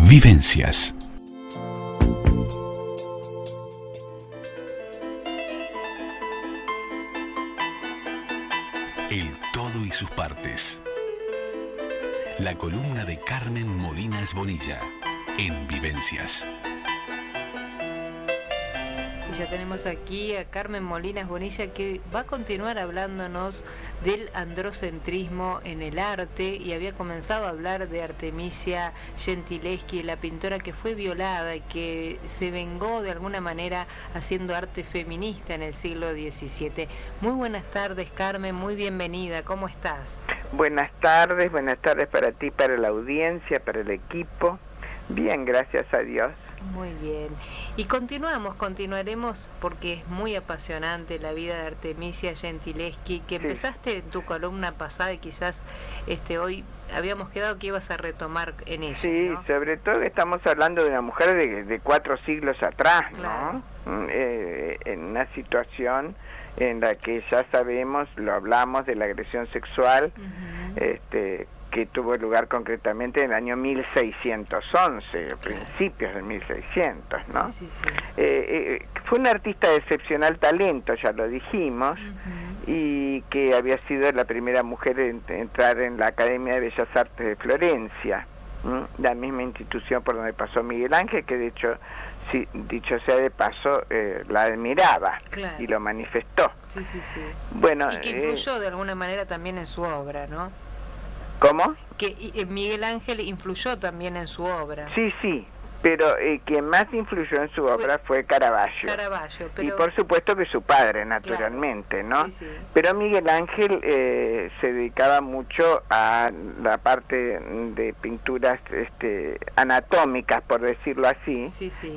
Vivencias. El todo y sus partes. La columna de Carmen Molinas Bonilla en Vivencias. Y ya tenemos aquí a Carmen Molinas Bonilla, que va a continuar hablándonos del androcentrismo en el arte, y había comenzado a hablar de Artemisia Gentileschi, la pintora que fue violada y que se vengó de alguna manera haciendo arte feminista en el siglo XVII. Muy buenas tardes, Carmen, muy bienvenida, ¿cómo estás? Buenas tardes para ti, para la audiencia, para el equipo. Bien, gracias a Dios. Muy bien. Y continuaremos porque es muy apasionante la vida de Artemisia Gentileschi, que empezaste en tu columna pasada y quizás hoy habíamos quedado que ibas a retomar en ella. Sí, ¿no? Sobre todo que estamos hablando de una mujer de 4 siglos atrás, Claro. ¿no? En una situación en la que ya sabemos, lo hablamos de la agresión sexual, que tuvo lugar concretamente en el año 1611, claro, principios del 1600, ¿no? Sí. Fue una artista de excepcional talento, ya lo dijimos, y que había sido la primera mujer en entrar en la Academia de Bellas Artes de Florencia, la misma institución por donde pasó Miguel Ángel, que de hecho, sí, dicho sea de paso, la admiraba, claro, y lo manifestó. Sí. Bueno, y que influyó de alguna manera también en su obra, ¿no? ¿Cómo? Que Miguel Ángel influyó también en su obra. Sí, pero quien más influyó en su obra fue Caravaggio. Pero... Y por supuesto que su padre, naturalmente, claro, ¿no? Sí. Pero Miguel Ángel se dedicaba mucho a la parte de pinturas anatómicas, por decirlo así,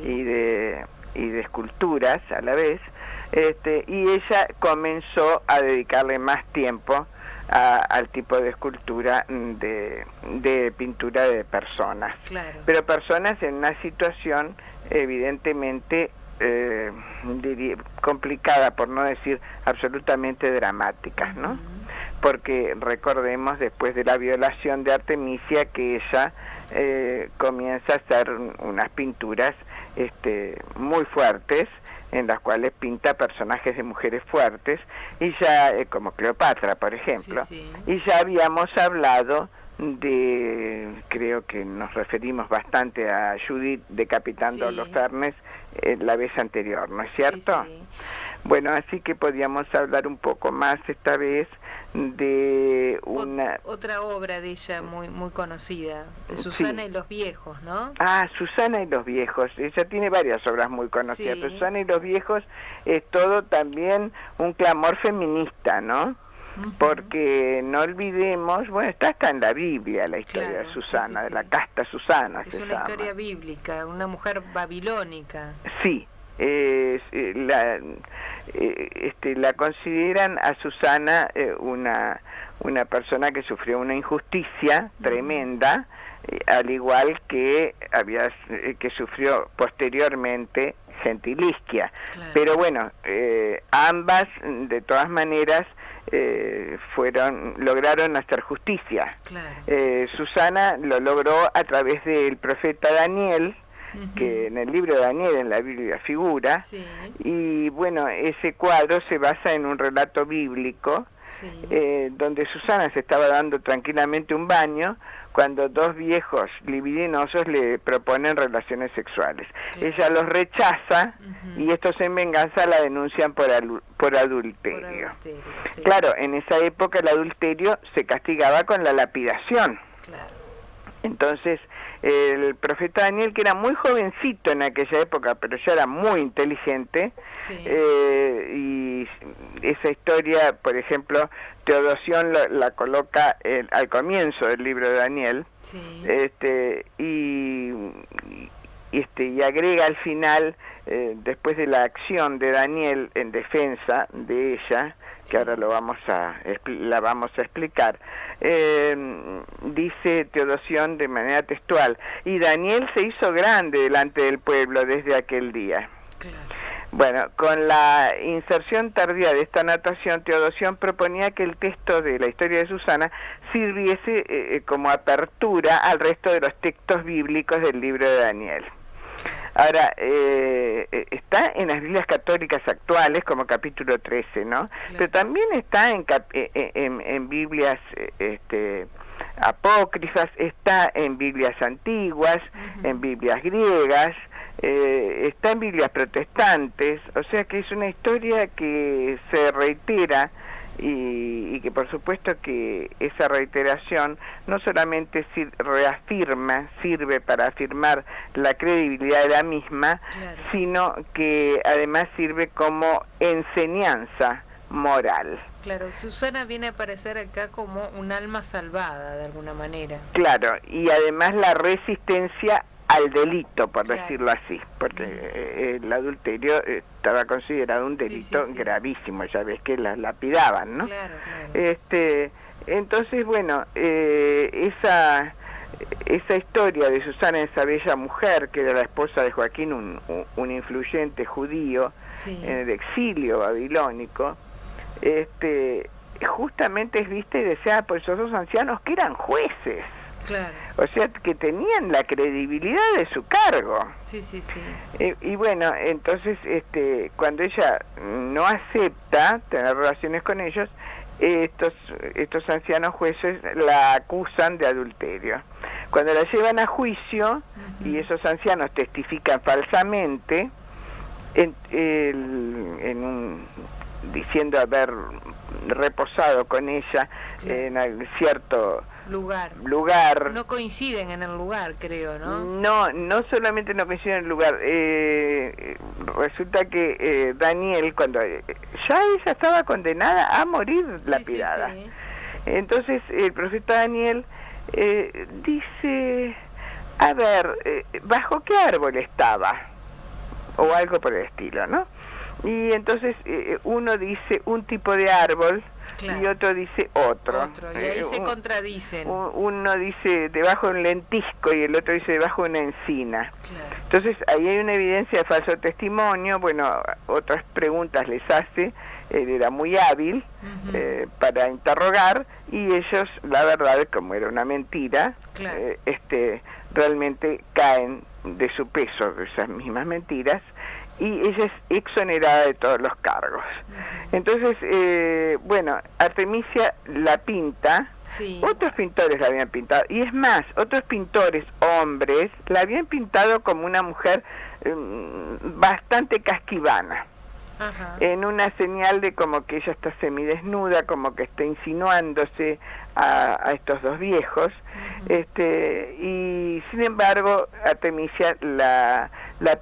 y de esculturas a la vez, y ella comenzó a dedicarle más tiempo al tipo de escultura de pintura de personas, claro, pero personas en una situación evidentemente complicada, por no decir absolutamente dramática, ¿no? Porque recordemos, después de la violación de Artemisia, que ella comienza a hacer unas pinturas muy fuertes, en las cuales pinta personajes de mujeres fuertes, y ya como Cleopatra, por ejemplo, y ya habíamos hablado creo que nos referimos bastante a Judith decapitando a Holofernes la vez anterior, ¿no es cierto? Sí. Bueno, así que podíamos hablar un poco más esta vez de otra obra de ella muy conocida, Susana y los viejos, ¿no? Susana y los viejos, ella tiene varias obras muy conocidas, pero Susana y los viejos es todo también un clamor feminista, ¿no? Porque no olvidemos, bueno, está hasta en la Biblia la historia de Susana, de la casta Susana. Es una historia bíblica, una mujer babilónica. Sí, la consideran a Susana una persona que sufrió una injusticia tremenda, al igual que que sufrió posteriormente Gentilischia. Claro. Pero bueno, ambas de todas maneras lograron hacer justicia. Claro. Susana lo logró a través del profeta Daniel, que en el libro de Daniel, en la Biblia, figura, y bueno, ese cuadro se basa en un relato bíblico, donde Susana se estaba dando tranquilamente un baño cuando 2 viejos libidinosos le proponen relaciones sexuales. Ella los rechaza, y estos en venganza la denuncian por adulterio. Claro, en esa época el adulterio se castigaba con la lapidación. Claro. Entonces el profeta Daniel, que era muy jovencito en aquella época, pero ya era muy inteligente, y esa historia, por ejemplo, Teodosión la coloca al comienzo del libro de Daniel, y agrega al final, después de la acción de Daniel en defensa de ella, que ahora la vamos a explicar, dice Teodosión de manera textual: y Daniel se hizo grande delante del pueblo desde aquel día. Claro. Bueno, con la inserción tardía de esta anotación, Teodosión proponía que el texto de la historia de Susana sirviese como apertura al resto de los textos bíblicos del libro de Daniel. Ahora, está en las Biblias católicas actuales como capítulo 13, ¿no? Claro. Pero también está en Biblias apócrifas, está en Biblias antiguas, en Biblias griegas, está en Biblias protestantes, o sea que es una historia que se reitera y que por supuesto que esa reiteración no solamente sirve para afirmar la credibilidad de la misma, claro, sino que además sirve como enseñanza moral. Claro, Susana viene a aparecer acá como un alma salvada de alguna manera. Claro, y además la resistencia al delito, por decirlo así, porque el adulterio estaba considerado un delito gravísimo, ya ves que la lapidaban, ¿no? Claro, claro. Entonces, bueno, esa historia de Susana, esa bella mujer, que era la esposa de Joaquín, un influyente judío en el exilio babilónico, justamente es vista y deseada por esos dos ancianos que eran jueces. Claro. O sea, que tenían la credibilidad de su cargo. Sí. Y bueno, entonces, cuando ella no acepta tener relaciones con ellos, estos ancianos jueces la acusan de adulterio. Cuando la llevan a juicio, y esos ancianos testifican falsamente, diciendo haber reposado con ella en cierto lugar. No coinciden en el lugar, creo, ¿no? No solamente no coinciden en el lugar. Resulta que Daniel, cuando ya ella estaba condenada a morir lapidada, entonces el profeta Daniel dice, a ver, ¿bajo qué árbol estaba? O algo por el estilo, ¿no? Y entonces uno dice un tipo de árbol, claro, y otro dice otro. Y ahí se contradicen. Uno dice debajo de un lentisco y el otro dice debajo de una encina. Claro. Entonces ahí hay una evidencia de falso testimonio. Bueno, otras preguntas les hace, él era muy hábil para interrogar, y ellos, la verdad, como era una mentira, claro, realmente caen de su peso de esas mismas mentiras, y ella es exonerada de todos los cargos. Entonces, bueno, Artemisia la pinta, otros pintores la habían pintado, y es más, otros pintores, hombres, la habían pintado como una mujer bastante casquivana, en una señal de como que ella está semidesnuda, como que está insinuándose a estos dos viejos, y sin embargo Artemisia la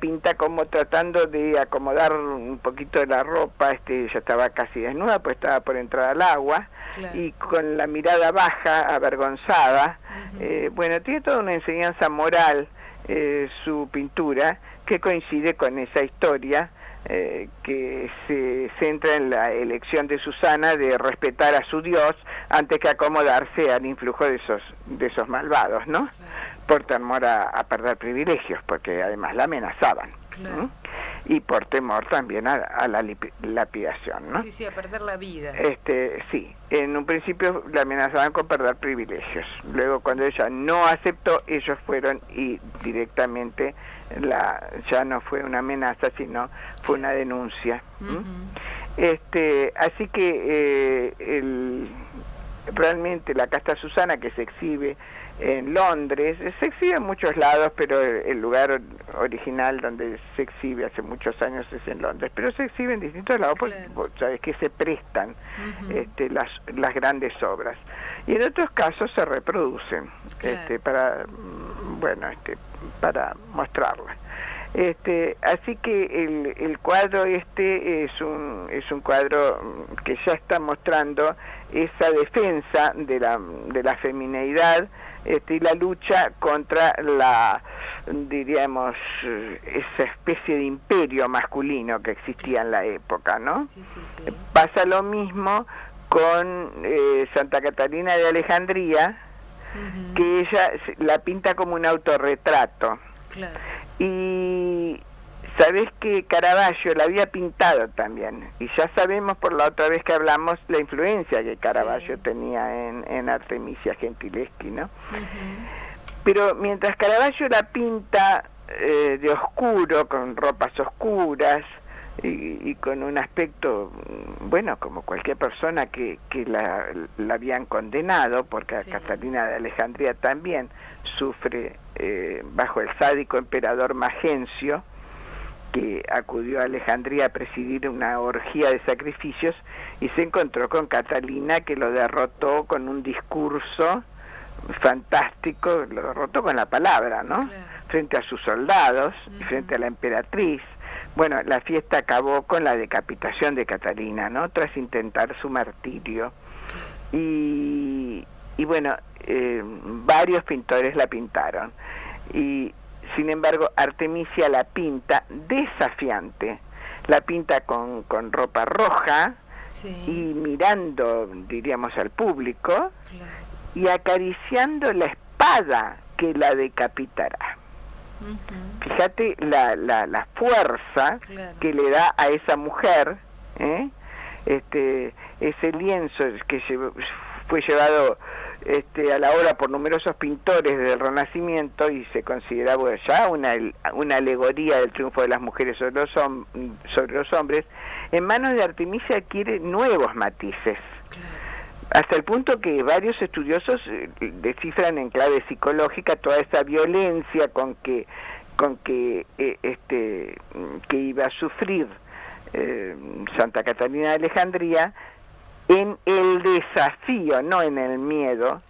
pinta como tratando de acomodar un poquito de la ropa, ella estaba casi desnuda, pues estaba por entrar al agua, claro, y con la mirada baja, avergonzada. Bueno, tiene toda una enseñanza moral su pintura, que coincide con esa historia, que se centra en la elección de Susana de respetar a su Dios antes que acomodarse al influjo de esos malvados, ¿no? Por temor a perder privilegios, porque además la amenazaban. Claro. Y por temor también a la lapidación, ¿no? Sí, a perder la vida. Sí, en un principio la amenazaban con perder privilegios. Luego, cuando ella no aceptó, ellos fueron y directamente ya no fue una amenaza, sino fue una denuncia. Así que realmente la casta Susana, que se exhibe en Londres, se exhibe en muchos lados, pero el lugar original donde se exhibe hace muchos años es en Londres, pero se exhibe en distintos lados, porque sabes que se prestan las grandes obras, y en otros casos se reproducen, para mostrarlas. Así que el cuadro es un cuadro que ya está mostrando esa defensa de la femineidad, y la lucha contra diríamos, esa especie de imperio masculino que existía en la época, ¿no? Sí. Pasa lo mismo con Santa Catalina de Alejandría, que ella la pinta como un autorretrato. Claro. Y Sabés que Caravaggio la había pintado también, y ya sabemos por la otra vez que hablamos la influencia que Caravaggio tenía en Artemisia Gentileschi, ¿no? Pero mientras Caravaggio la pinta de oscuro, con ropas oscuras, y con un aspecto, bueno, como cualquier persona que la habían condenado, porque a Catalina de Alejandría también sufre bajo el sádico emperador Magencio, que acudió a Alejandría a presidir una orgía de sacrificios, y se encontró con Catalina, que lo derrotó con un discurso fantástico, lo derrotó con la palabra, ¿no? Frente a sus soldados y frente a la emperatriz. Bueno, la fiesta acabó con la decapitación de Catalina, ¿no? Tras intentar su martirio. Y bueno, varios pintores la pintaron. Y sin embargo, Artemisia la pinta desafiante. La pinta con ropa roja y mirando, diríamos, al público y acariciando la espada que la decapitará. Fíjate la fuerza que le da a esa mujer, ese lienzo que fue llevado a la obra por numerosos pintores del Renacimiento y se considera ya una alegoría del triunfo de las mujeres sobre los hombres. En manos de Artemisia adquiere nuevos matices, hasta el punto que varios estudiosos descifran en clave psicológica toda esa violencia con que iba a sufrir Santa Catalina de Alejandría, en el desafío, no en el miedo,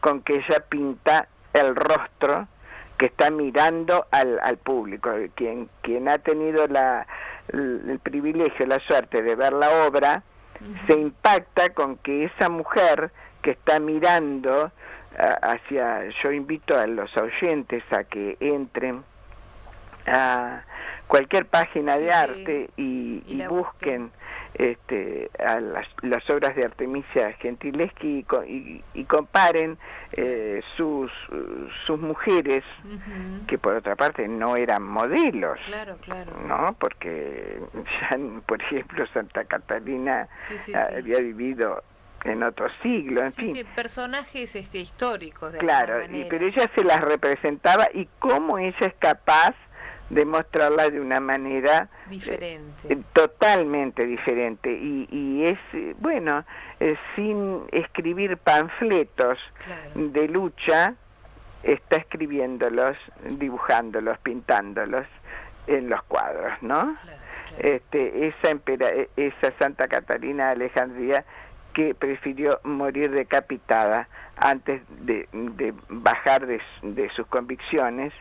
con que ella pinta el rostro que está mirando al público. Quien ha tenido el privilegio, la suerte de ver la obra, se impacta con que esa mujer que está mirando yo invito a los oyentes a que entren a cualquier página de arte y busquen a las obras de Artemisia Gentileschi y comparen sus mujeres, que por otra parte no eran modelos, ¿no? Porque ya, por ejemplo, Santa Catalina había vivido en otro siglo, en fin. Personajes históricos de alguna manera. Pero ella se las representaba, y cómo ella es capaz de mostrarla de una manera diferente, totalmente diferente, y es, bueno, sin escribir panfletos de lucha, está escribiéndolos, dibujándolos, pintándolos en los cuadros, ¿no? Esa Santa Catalina de Alejandría, que prefirió morir decapitada antes de bajar de sus convicciones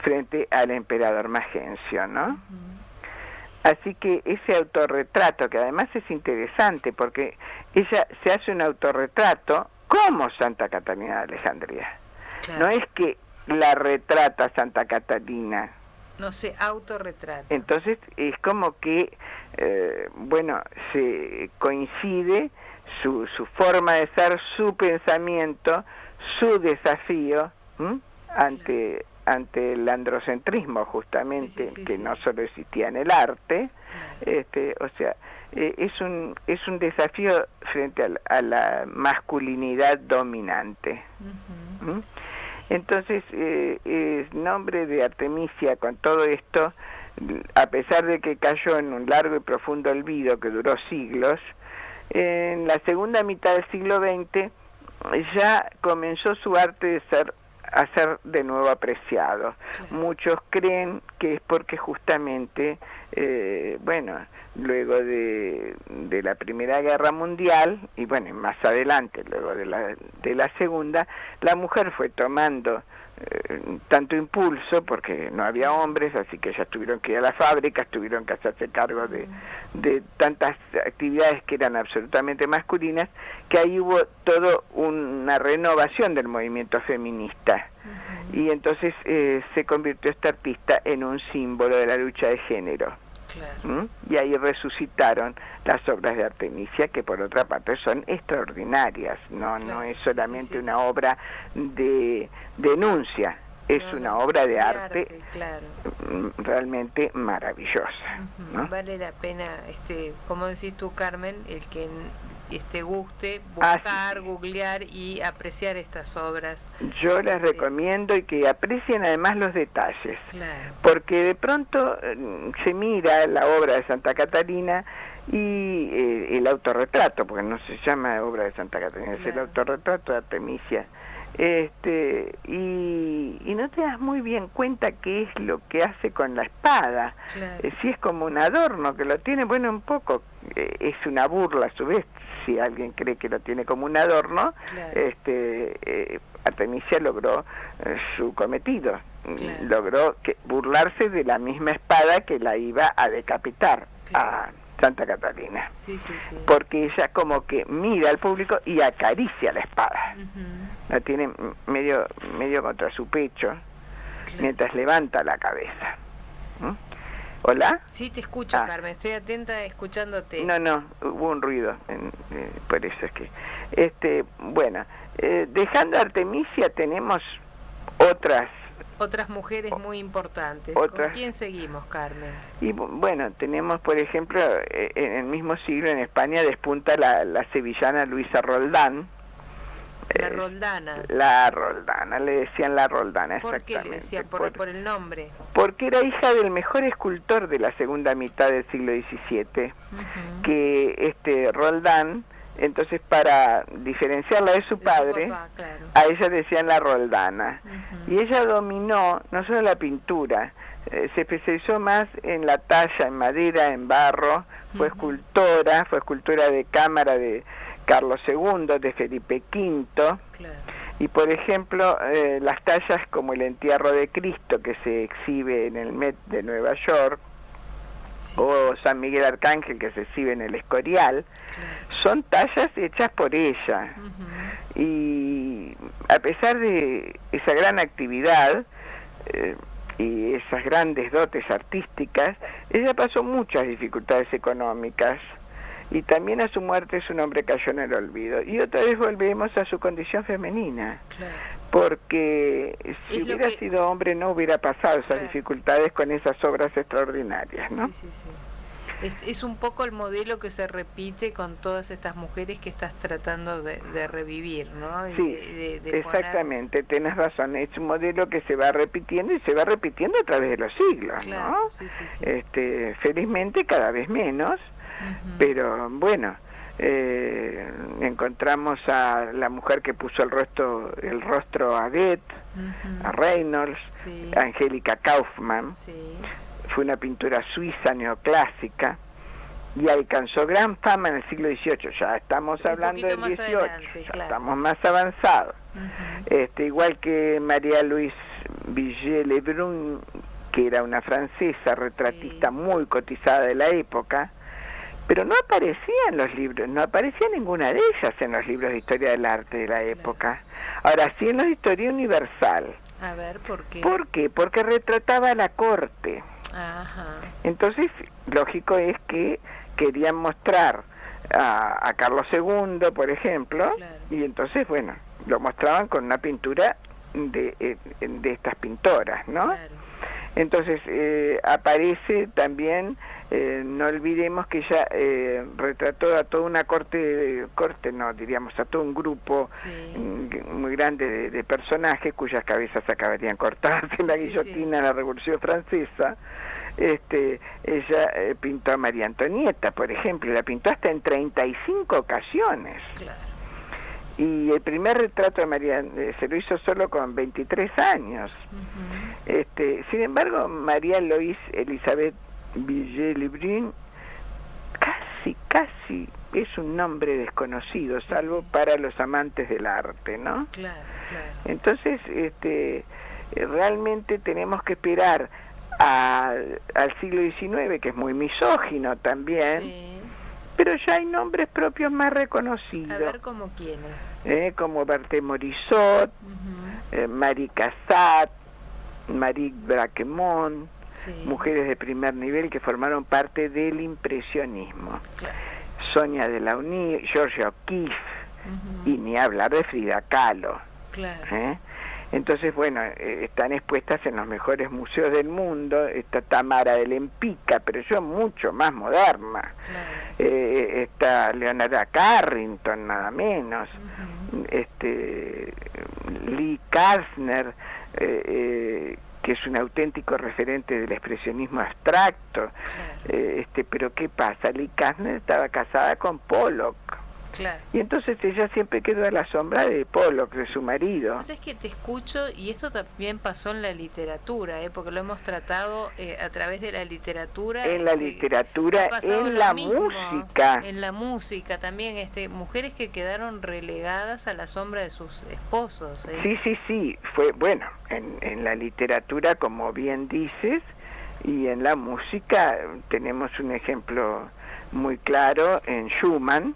frente al emperador Magencio, ¿no? Así que ese autorretrato, que además es interesante porque ella se hace un autorretrato como Santa Catalina de Alejandría. No es que la retrata Santa Catalina. No, se autorretrata. Entonces es como que, bueno, se coincide su forma de ser, su pensamiento, su desafío ante el androcentrismo, justamente, que no solo existía en el arte, o sea, es un desafío frente a la masculinidad dominante. Entonces, el nombre de Artemisia, con todo esto, a pesar de que cayó en un largo y profundo olvido que duró siglos, en la segunda mitad del siglo XX ya comenzó su arte a ser de nuevo apreciado. Muchos creen que es porque justamente, bueno, luego de la Primera Guerra Mundial, y bueno, más adelante, luego de la Segunda, la mujer fue tomando tanto impulso, porque no había hombres, así que ellas tuvieron que ir a las fábricas, tuvieron que hacerse cargo de tantas actividades que eran absolutamente masculinas, que ahí hubo toda una renovación del movimiento feminista. Y entonces se convirtió esta artista en un símbolo de la lucha de género. Y ahí resucitaron las obras de Artemisia, que por otra parte son extraordinarias, no es solamente una obra de denuncia, es una obra de arte, claro, realmente maravillosa. ¿No? Vale la pena, como decís tú, Carmen, el que guste buscar, googlear y apreciar estas obras. Yo les recomiendo y que aprecien además los detalles, claro, porque de pronto se mira la obra de Santa Catalina y el autorretrato, porque no se llama obra de Santa Catalina, claro, es el autorretrato de Artemisia, y no te das muy bien cuenta qué es lo que hace con la espada, claro, si es como un adorno que lo tiene, bueno, un poco es una burla a su vez, si alguien cree que lo tiene como un adorno, claro, Artemisia logró su cometido, claro, logró burlarse de la misma espada que la iba a decapitar, claro, a Santa Catalina, sí, porque ella como que mira al público y acaricia la espada, la tiene medio contra su pecho, claro, mientras levanta la cabeza. ¿Hola? Sí, te escucho, Carmen, estoy atenta escuchándote. No, hubo un ruido, por eso es que... bueno, dejando a Artemisia tenemos otras mujeres muy importantes. ¿Con quién seguimos, Carmen? Y bueno, tenemos, por ejemplo, en el mismo siglo en España despunta la sevillana Luisa Roldán. La Roldana. La Roldana, le decían la Roldana, exactamente. ¿Por qué le decían? ¿Por el nombre? Porque era hija del mejor escultor de la segunda mitad del siglo XVII, que Roldán, entonces para diferenciarla de su padre, su papá, claro, a ella decían la Roldana. Y ella dominó no solo la pintura, se especializó más en la talla, en madera, en barro, fue escultora de cámara de Carlos II, de Felipe V, claro, y por ejemplo las tallas como el entierro de Cristo que se exhibe en el Met de Nueva York, sí, o San Miguel Arcángel que se exhibe en el Escorial, claro, son tallas hechas por ella, y a pesar de esa gran actividad y esas grandes dotes artísticas, ella pasó muchas dificultades económicas, y también a su muerte su nombre cayó en el olvido. Y otra vez volvemos a su condición femenina, claro, porque si hubiera sido hombre no hubiera pasado esas dificultades con esas obras extraordinarias, ¿no? Sí. Es un poco el modelo que se repite con todas estas mujeres que estás tratando de revivir, ¿no? Sí, exactamente, tenés razón, es un modelo que se va repitiendo y se va repitiendo a través de los siglos, claro, ¿no? Sí. Felizmente cada vez menos, pero bueno, encontramos a la mujer que puso el rostro a Goethe, a Reynolds, a Angélica Kaufmann, fue una pintura suiza neoclásica y alcanzó gran fama en el siglo XVIII, ya estamos hablando del XVIII, ya estamos más avanzados, igual que María Louise Vigée-Lebrun, que era una francesa retratista muy cotizada de la época, pero no aparecía en los libros, no aparecía ninguna de ellas en los libros de historia del arte de la época. Ahora sí en los de historia universal. A ver, ¿por qué? ¿Por qué? Porque retrataba a la corte. Ajá. Entonces, lógico es que querían mostrar a Carlos II, por ejemplo, claro, y entonces, bueno, lo mostraban con una pintura de estas pintoras, ¿no? Claro. Entonces aparece también, no olvidemos que ella retrató a toda una corte no, diríamos a todo un grupo muy grande de personajes cuyas cabezas acabarían cortadas en la guillotina de la Revolución Francesa. Ella pintó a María Antonieta, por ejemplo, y la pintó hasta en 35 ocasiones. Claro. Y el primer retrato de María se lo hizo solo con 23 años. Sin embargo, María Louise Elizabeth Vigée-Lebrun casi es un nombre desconocido, salvo para los amantes del arte, ¿no? Claro. Entonces, realmente tenemos que esperar al siglo XIX, que es muy misógino también. Sí. Pero ya hay nombres propios más reconocidos. A ver, ¿como quiénes? Como Berthe Morisot, Marie Cassatt, Marie Braquemont, mujeres de primer nivel que formaron parte del impresionismo. Claro. Sonia Delaunay, Georgia O'Keeffe, y ni hablar de Frida Kahlo. Claro. Entonces, bueno, están expuestas en los mejores museos del mundo. Está Tamara de Lempicka, pero yo mucho más moderna. Está Leonora Carrington, nada menos. Lee Krasner, que es un auténtico referente del expresionismo abstracto. Pero ¿qué pasa? Lee Krasner estaba casada con Pollock. Claro. Y entonces ella siempre quedó a la sombra de Pollock, de su marido. Pues es que te escucho, y esto también pasó en la literatura, porque lo hemos tratado a través de la literatura. En la literatura, en la música. En la música también, mujeres que quedaron relegadas a la sombra de sus esposos. Sí, fue, bueno, en la literatura, como bien dices, y en la música tenemos un ejemplo muy claro en Schumann,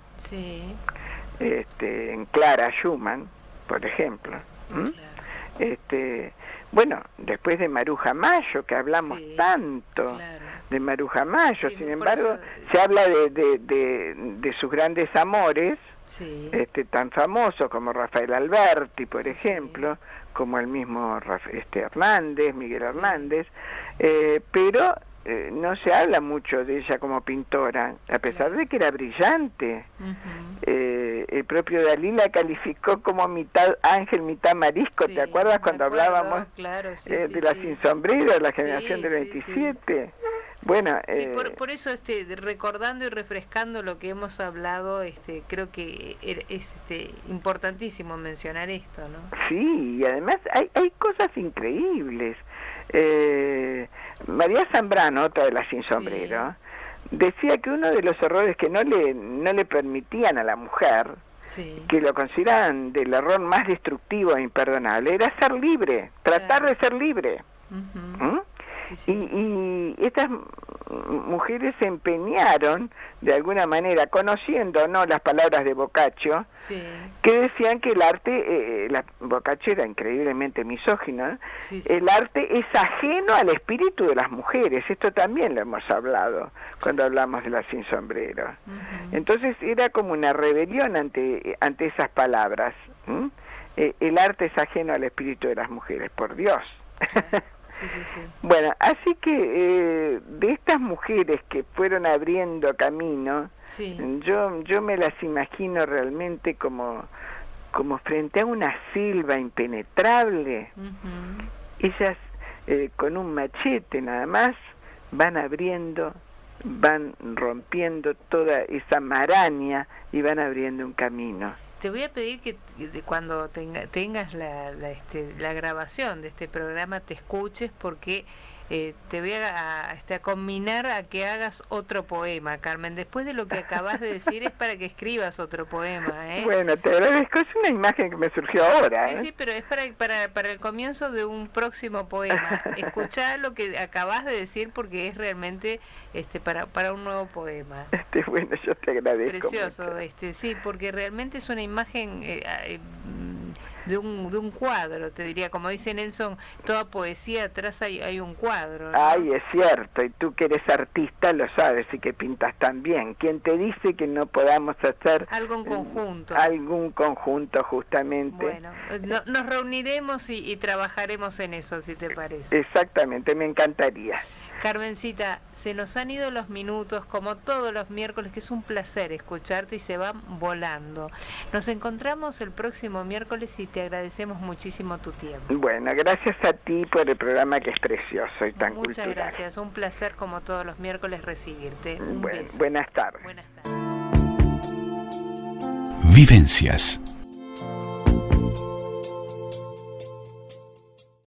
en Clara Schumann, por ejemplo. Bueno, después de Maruja Mayo, que hablamos tanto de Maruja Mayo, sin embargo, se habla de sus grandes amores, tan famosos como Rafael Alberti, por ejemplo, como el mismo Hernández, Miguel Hernández, pero no se habla mucho de ella como pintora, a pesar de que era brillante. El propio Dalí la calificó como mitad ángel, mitad marisco. ¿Te acuerdas cuando hablábamos de la Sin Sombrero, la generación del 27? Bueno, por eso recordando y refrescando lo que hemos hablado, creo que es importantísimo mencionar esto, ¿no? Sí, y además hay cosas increíbles. María Zambrano, otra de las Sin Sombrero, decía que uno de los errores que no le permitían a la mujer, que lo consideraban del error más destructivo e imperdonable, era ser libre, tratar de ser libre. Y estas mujeres se empeñaron, de alguna manera, conociendo no las palabras de Boccaccio, que decían que el arte, Boccaccio era increíblemente misógino, el arte es ajeno al espíritu de las mujeres. Esto también lo hemos hablado cuando hablamos de la Sin Sombrero. Entonces era como una rebelión ante esas palabras. El arte es ajeno al espíritu de las mujeres, por Dios. Bueno, así que de estas mujeres que fueron abriendo camino, yo me las imagino realmente como frente a una selva impenetrable. Ellas con un machete nada más van abriendo, van rompiendo toda esa maraña y van abriendo un camino. Te voy a pedir que cuando tengas la grabación de este programa te escuches, porque te voy a combinar a que hagas otro poema, Carmen. Después de lo que acabas de decir es para que escribas otro poema, Bueno, te agradezco. Es una imagen que me surgió ahora. Sí, pero es para el comienzo de un próximo poema. Escuchá lo que acabas de decir, porque es realmente para un nuevo poema. Bueno, yo te agradezco. Precioso, mucho. Sí, porque realmente es una imagen de un cuadro, te diría, como dice Nelson, toda poesía atrás hay un cuadro, ¿no? Ay, es cierto, y tú que eres artista lo sabes y que pintas tan bien. ¿Quién te dice que no podamos hacer algo en conjunto? Algún conjunto, justamente. Bueno, nos reuniremos y trabajaremos en eso, si te parece. Exactamente, me encantaría. Carmencita, se nos han ido los minutos, como todos los miércoles, que es un placer escucharte y se van volando. Nos encontramos el próximo miércoles y te agradecemos muchísimo tu tiempo. Bueno, gracias a ti por el programa, que es precioso y tan Muchas cultural. Gracias, un placer como todos los miércoles recibirte. Un beso. Buenas tardes. Buenas tardes. Vivencias.